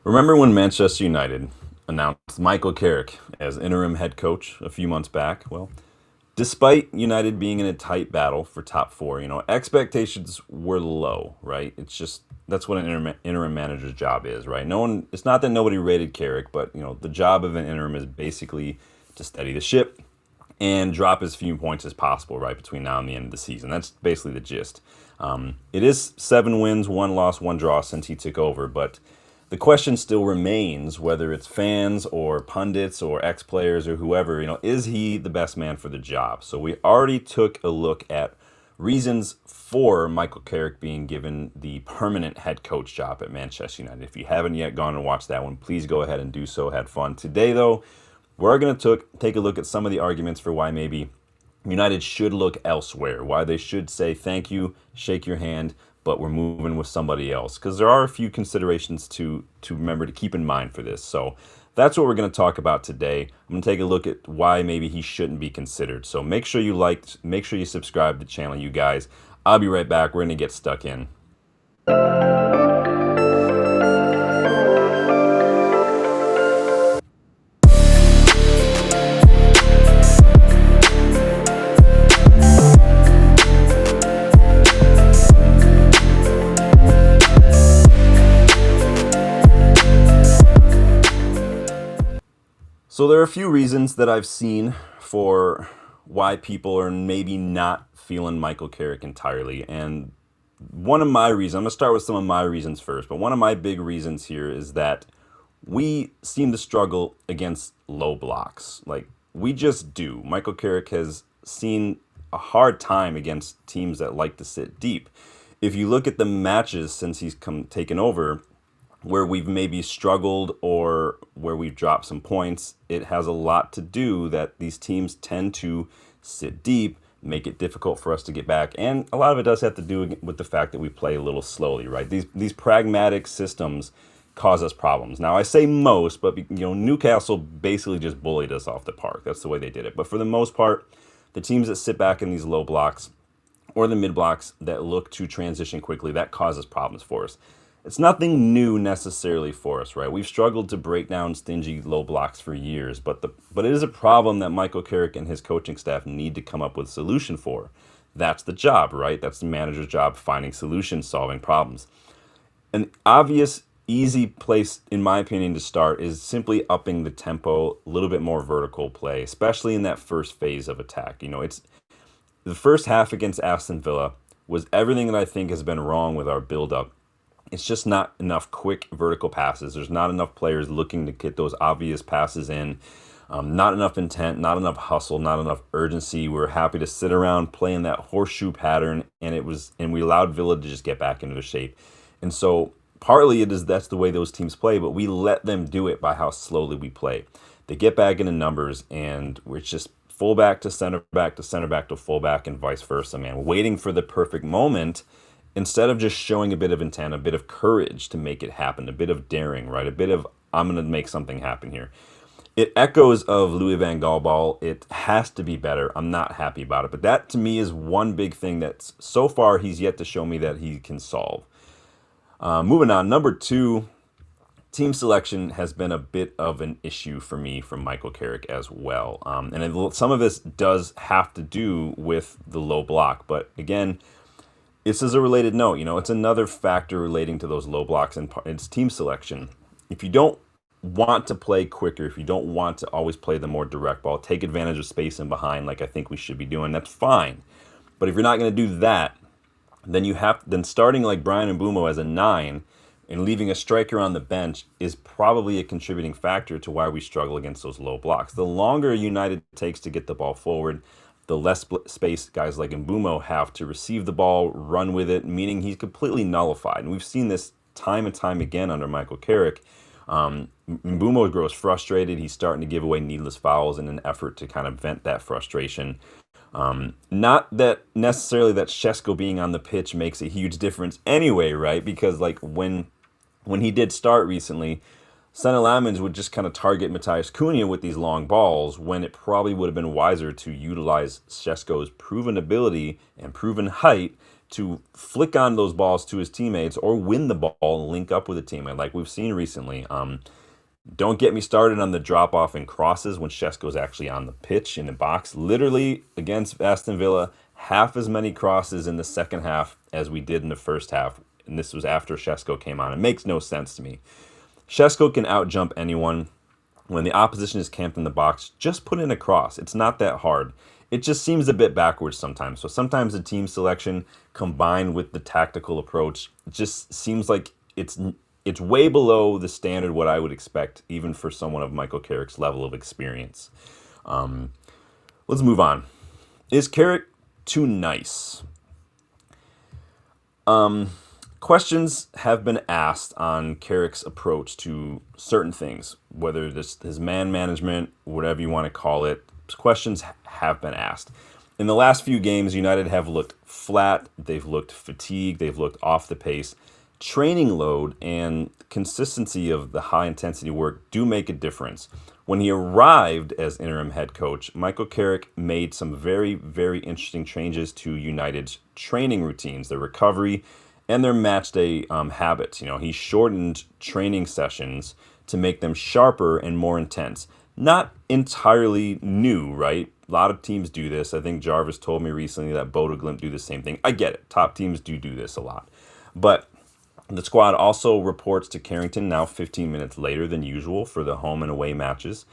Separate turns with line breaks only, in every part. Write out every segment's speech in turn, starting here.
Remember when Manchester United announced Michael Carrick as interim head coach a few months back? Well, despite United being in a tight battle for top four, expectations were low, right? It's just that's what an interim manager's job is, right? No one. It's not that nobody rated Carrick, but the job of an interim is basically to steady the ship and drop as few points as possible, right, between now and the end of the season. That's basically the gist. It is 7 wins, 1 loss, 1 draw since he took over, but the question still remains whether it's fans or pundits or ex-players or whoever, is he the best man for the job? So we already took a look at reasons for Michael Carrick being given the permanent head coach job at Manchester United. If you haven't yet gone and watched that one, please go ahead and do so. Had fun. Today, though, we're going to take a look at some of the arguments for why maybe United should look elsewhere, why they should say thank you, shake your hand, but we're moving with somebody else. Because there are a few considerations to remember to keep in mind for this. So that's what we're going to talk about today. I'm going to take a look at why maybe he shouldn't be considered. So make sure you make sure you subscribe to the channel, you guys. I'll be right back. We're going to get stuck in. So there are a few reasons that I've seen for why people are maybe not feeling Michael Carrick entirely. And one of my reasons, I'm going to start with some of my reasons first, but one of my big reasons here is that we seem to struggle against low blocks. Like, we just do. Michael Carrick has seen a hard time against teams that like to sit deep. If you look at the matches since he's taken over, where we've maybe struggled or where we've dropped some points, it has a lot to do that these teams tend to sit deep, make it difficult for us to get back. And a lot of it does have to do with the fact that we play a little slowly, right? These pragmatic systems cause us problems. Now, I say most, but Newcastle basically just bullied us off the park. That's the way they did it. But for the most part, the teams that sit back in these low blocks or the mid blocks that look to transition quickly, that causes problems for us. It's nothing new necessarily for us, right? We've struggled to break down stingy low blocks for years, but it is a problem that Michael Carrick and his coaching staff need to come up with a solution for. That's the job, right? That's the manager's job, finding solutions, solving problems. An obvious, easy place, in my opinion, to start is simply upping the tempo, a little bit more vertical play, especially in that first phase of attack. It's the first half against Aston Villa was everything that I think has been wrong with our build-up. It's just not enough quick vertical passes. There's not enough players looking to get those obvious passes in. Not enough intent, not enough hustle, not enough urgency. We were happy to sit around playing that horseshoe pattern, and we allowed Villa to just get back into their shape. And so partly that's the way those teams play, but we let them do it by how slowly we play. They get back into numbers, and we're just fullback to center back to center back to fullback and vice versa, man. Waiting for the perfect moment instead of just showing a bit of intent, a bit of courage to make it happen, a bit of daring, right? A bit of, I'm going to make something happen here. It echoes of Louis van Gaal ball. It has to be better. I'm not happy about it. But that, to me, is one big thing that's, so far, he's yet to show me that he can solve. Moving on, number two, team selection has been a bit of an issue for me from Michael Carrick as well. Some of this does have to do with the low block. But again, this is a related note. It's another factor relating to those low blocks, and it's team selection. If you don't want to play quicker, if you don't want to always play the more direct ball, take advantage of space in behind like I think we should be doing, that's fine. But if you're not going to do that, then starting like Brian Mbeumo as a 9 and leaving a striker on the bench is probably a contributing factor to why we struggle against those low blocks. The longer United takes to get the ball forward, the less space guys like Mbeumo have to receive the ball, run with it, meaning he's completely nullified. And we've seen this time and time again under Michael Carrick. Mbeumo grows frustrated. He's starting to give away needless fouls in an effort to kind of vent that frustration. Not that necessarily that Šeško being on the pitch makes a huge difference anyway, right? Because like when he did start recently, Senne Lammens would just kind of target Matthias Cunha with these long balls when it probably would have been wiser to utilize Šeško's proven ability and proven height to flick on those balls to his teammates or win the ball and link up with a teammate like we've seen recently. Don't get me started on the drop off and crosses when Shesko's actually on the pitch in the box. Literally against Aston Villa, half as many crosses in the second half as we did in the first half. And this was after Shesko came on. It makes no sense to me. Shesko can outjump anyone. When the opposition is camped in the box, just put in a cross. It's not that hard. It just seems a bit backwards sometimes. So sometimes the team selection combined with the tactical approach just seems like it's way below the standard what I would expect, even for someone of Michael Carrick's level of experience. Let's move on. Is Carrick too nice? Questions have been asked on Carrick's approach to certain things, whether this his man management, whatever you want to call it. Questions have been asked. In the last few games, United have looked flat, they've looked fatigued, they've looked off the pace. Training load and consistency of the high intensity work do make a difference. When he arrived as interim head coach, Michael Carrick made some very, very interesting changes to United's training routines, their recovery, and their match day habits. He shortened training sessions to make them sharper and more intense. Not entirely new, right? A lot of teams do this. I think Jarvis told me recently that Bodo Glimt do the same thing. I get it. Top teams do this a lot. But the squad also reports to Carrington now 15 minutes later than usual for the home and away matches.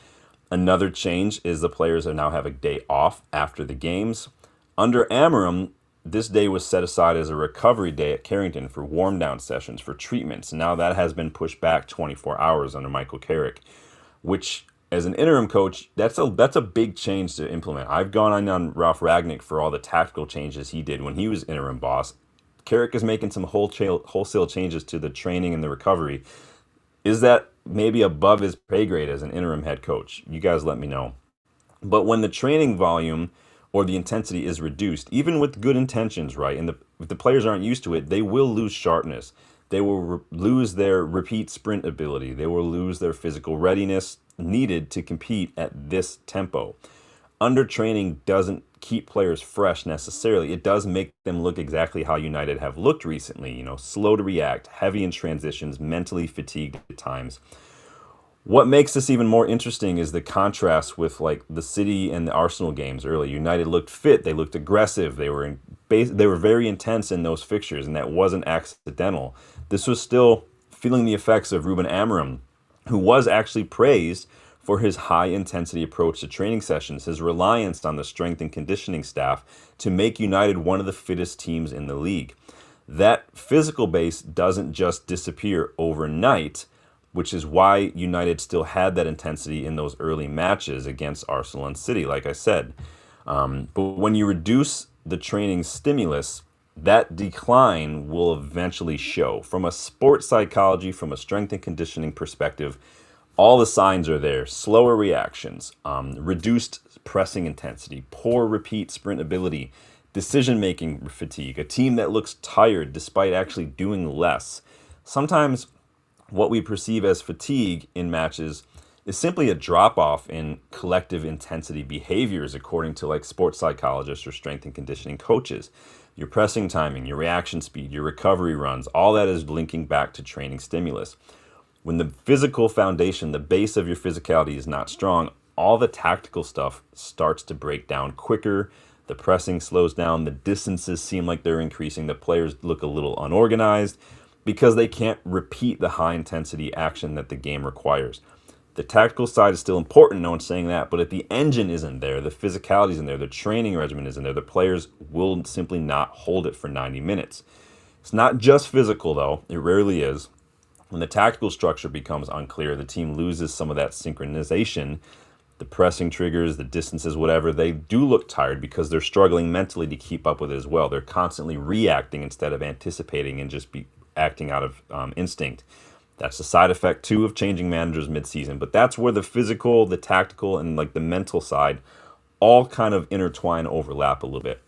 Another change is the players now have a day off after the games. Under Amorim, this day was set aside as a recovery day at Carrington for warm-down sessions, for treatments. Now that has been pushed back 24 hours under Michael Carrick, which, as an interim coach, that's a big change to implement. I've gone on Ralph Ragnick for all the tactical changes he did when he was interim boss. Carrick is making some wholesale changes to the training and the recovery. Is that maybe above his pay grade as an interim head coach? You guys let me know. But when the training volume or the intensity is reduced, even with good intentions, right, and if the players aren't used to it, they will lose sharpness. They will lose their repeat sprint ability. They will lose their physical readiness needed to compete at this tempo. Under training doesn't keep players fresh necessarily. It does make them look exactly how United have looked recently, slow to react, heavy in transitions, mentally fatigued at times. What makes this even more interesting is the contrast with like the City and the Arsenal games early. United looked fit, they looked aggressive, they were very intense in those fixtures, and that wasn't accidental. This was still feeling the effects of Ruben Amorim, who was actually praised for his high-intensity approach to training sessions, his reliance on the strength and conditioning staff to make United one of the fittest teams in the league. That physical base doesn't just disappear overnight, which is why United still had that intensity in those early matches against Arsenal and City, like I said. But when you reduce the training stimulus, that decline will eventually show. From a sports psychology, from a strength and conditioning perspective, all the signs are there. Slower reactions, reduced pressing intensity, poor repeat sprint ability, decision-making fatigue, a team that looks tired despite actually doing less. Sometimes what we perceive as fatigue in matches is simply a drop-off in collective intensity behaviors, according to like sports psychologists or strength and conditioning coaches. Your pressing timing, your reaction speed, your recovery runs, all that is linking back to training stimulus. When the physical foundation, the base of your physicality is not strong, all the tactical stuff starts to break down quicker. The pressing slows down. The distances seem like they're increasing. The players look a little unorganized because they can't repeat the high intensity action that the game requires. The tactical side is still important, no one's saying that, but if the engine isn't there, the physicality isn't there, the training regimen isn't there, the players will simply not hold it for 90 minutes. It's not just physical though, it rarely is. When the tactical structure becomes unclear, the team loses some of that synchronization. The pressing triggers, the distances, whatever, they do look tired because they're struggling mentally to keep up with it as well. They're constantly reacting instead of anticipating and just acting out of instinct. That's the side effect too of changing managers mid-season. But that's where the physical, the tactical, and like the mental side all kind of intertwine, overlap a little bit.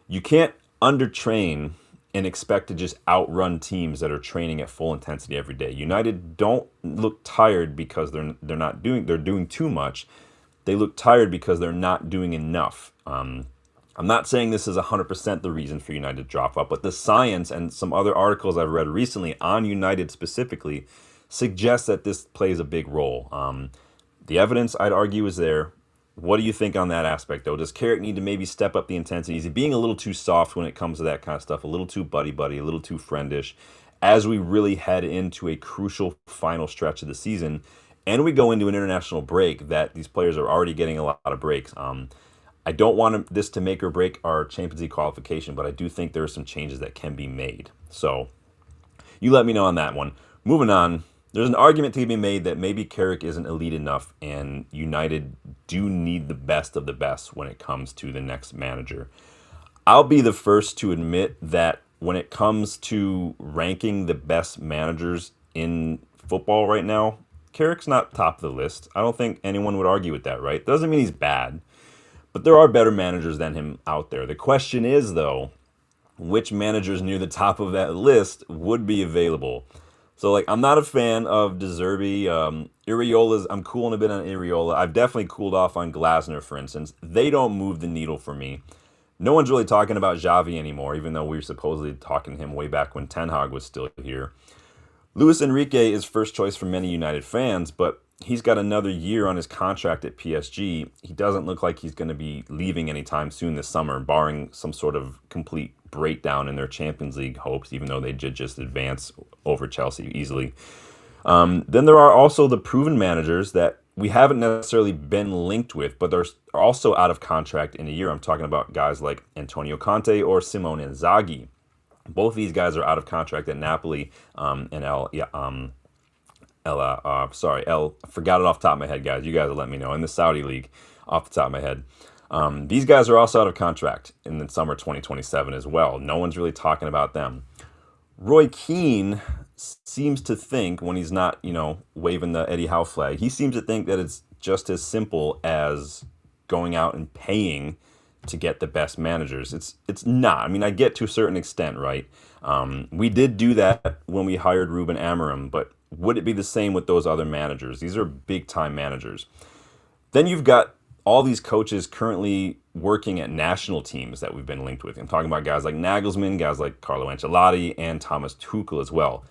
You can't undertrain and expect to just outrun teams that are training at full intensity every day. United don't look tired because they're doing too much. They look tired because they're not doing enough. I'm not saying this is 100% the reason for United to drop off, but the science and some other articles I've read recently on United specifically suggest that this plays a big role. The evidence, I'd argue, is there. What do you think on that aspect, though? Does Carrick need to maybe step up the intensity? Is he being a little too soft when it comes to that kind of stuff, a little too buddy-buddy, a little too friendish, as we really head into a crucial final stretch of the season, and we go into an international break that these players are already getting a lot of breaks? I don't want this to make or break our Champions League qualification, but I do think there are some changes that can be made. So you let me know on that one. Moving on, there's an argument to be made that maybe Carrick isn't elite enough, and United do need the best of the best when it comes to the next manager. I'll be the first to admit that when it comes to ranking the best managers in football right now, Carrick's not top of the list. I don't think anyone would argue with that, right? Doesn't mean he's bad, but there are better managers than him out there. The question is, though, which managers near the top of that list would be available? So, like, I'm not a fan of De Zerbi. I'm cooling a bit on Iriola. I've definitely cooled off on Glasner, for instance. They don't move the needle for me. No one's really talking about Xavi anymore, even though we were supposedly talking to him way back when Ten Hag was still here. Luis Enrique is first choice for many United fans, but he's got another year on his contract at PSG. He doesn't look like he's going to be leaving anytime soon this summer, barring some sort of complete breakdown in their Champions League hopes, even though they did just advance over Chelsea easily. Then there are also the proven managers that we haven't necessarily been linked with, but they're also out of contract in a year. I'm talking about guys like Antonio Conte or Simone Inzaghi. Both of these guys are out of contract at Napoli and I forgot it off the top of my head, guys. You guys will let me know. In the Saudi League, off the top of my head. These guys are also out of contract in the summer 2027 as well. No one's really talking about them. Roy Keane seems to think, when he's not, waving the Eddie Howe flag, he seems to think that it's just as simple as going out and paying to get the best managers. It's not. I mean, I get to a certain extent, right? We did do that when we hired Ruben Amorim, but would it be the same with those other managers? These are big-time managers. Then you've got all these coaches currently working at national teams that we've been linked with. I'm talking about guys like Nagelsmann, guys like Carlo Ancelotti, and Thomas Tuchel as well.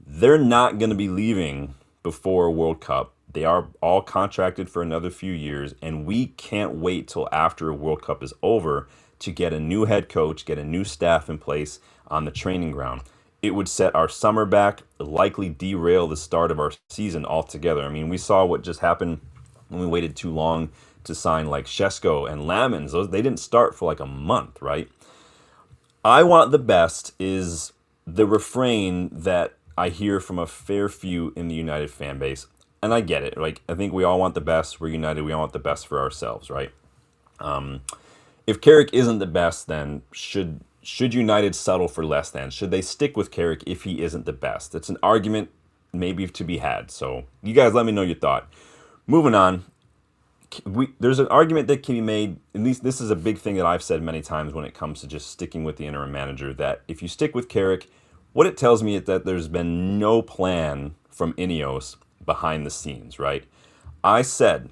They're not going to be leaving before a World Cup. They are all contracted for another few years, and we can't wait till after a World Cup is over to get a new head coach, get a new staff in place on the training ground. It would set our summer back, likely derail the start of our season altogether. I mean, we saw what just happened when we waited too long to sign like Shesko and Lamens. They didn't start for like a month, right? I want the best is the refrain that I hear from a fair few in the United fan base. And I get it. Like, I think we all want the best. We're United. We all want the best for ourselves, right? If Carrick isn't the best, then should United settle for less than? Should they stick with Carrick if he isn't the best? It's an argument maybe to be had. So you guys let me know your thought. Moving on. There's an argument that can be made, at least this is a big thing that I've said many times when it comes to just sticking with the interim manager, that if you stick with Carrick, what it tells me is that there's been no plan from Ineos behind the scenes, right? I said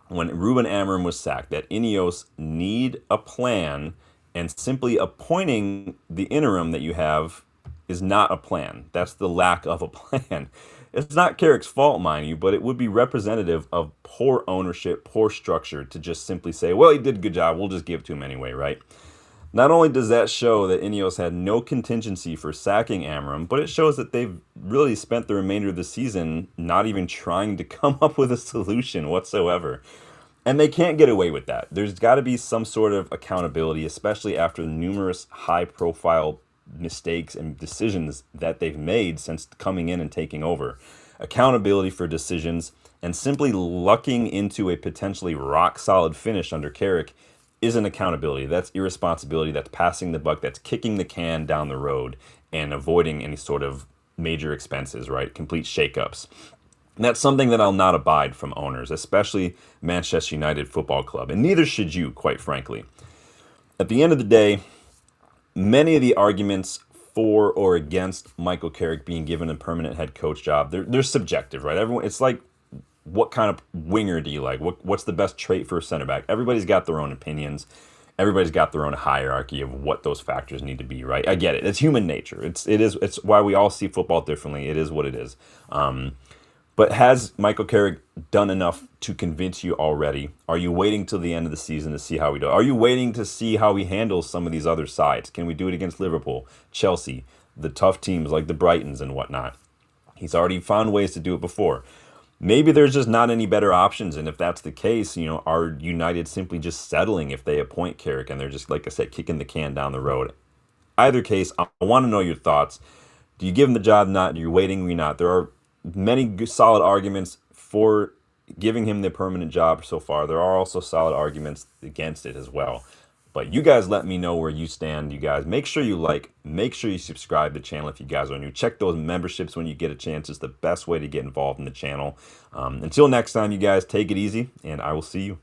when Ruben Amorim was sacked that Ineos need a plan, and simply appointing the interim that you have is not a plan. That's the lack of a plan. It's not Carrick's fault, mind you, but it would be representative of poor ownership, poor structure to just simply say, well, he did a good job, we'll just give it to him anyway, right? Not only does that show that Ineos had no contingency for sacking Amorim, but it shows that they've really spent the remainder of the season not even trying to come up with a solution whatsoever. And they can't get away with that. There's got to be some sort of accountability, especially after the numerous high-profile mistakes and decisions that they've made since coming in and taking over. Accountability for decisions, and simply lucking into a potentially rock-solid finish under Carrick isn't accountability. That's irresponsibility. That's passing the buck. That's kicking the can down the road and avoiding any sort of major expenses, right? Complete shakeups. And that's something that I'll not abide from owners, especially Manchester United Football Club. And neither should you, quite frankly. At the end of the day, many of the arguments for or against Michael Carrick being given a permanent head coach job, they're subjective, right? It's like, what kind of winger do you like? What's the best trait for a center back? Everybody's got their own opinions. everybody's got their own hierarchy of what those factors need to be, right? I get it. It's human nature. It's why we all see football differently. It is what it is. But has Michael Carrick done enough to convince you already? Are you waiting till the end of the season to see how he does? Are you waiting to see how he handles some of these other sides? Can we do it against Liverpool, Chelsea, the tough teams like the Brightons and whatnot? He's already found ways to do it before. Maybe there's just not any better options, and if that's the case, are United simply just settling if they appoint Carrick and they're just, like I said, kicking the can down the road? Either case, I want to know your thoughts. Do you give him the job? Not? Are you waiting? Are you not? There are many solid arguments for giving him the permanent job so far. There are also solid arguments against it as well. But you guys let me know where you stand. You guys make sure you make sure you subscribe to the channel if you guys are new. Check those memberships when you get a chance. It's the best way to get involved in the channel. Until next time, you guys take it easy, and I will see you.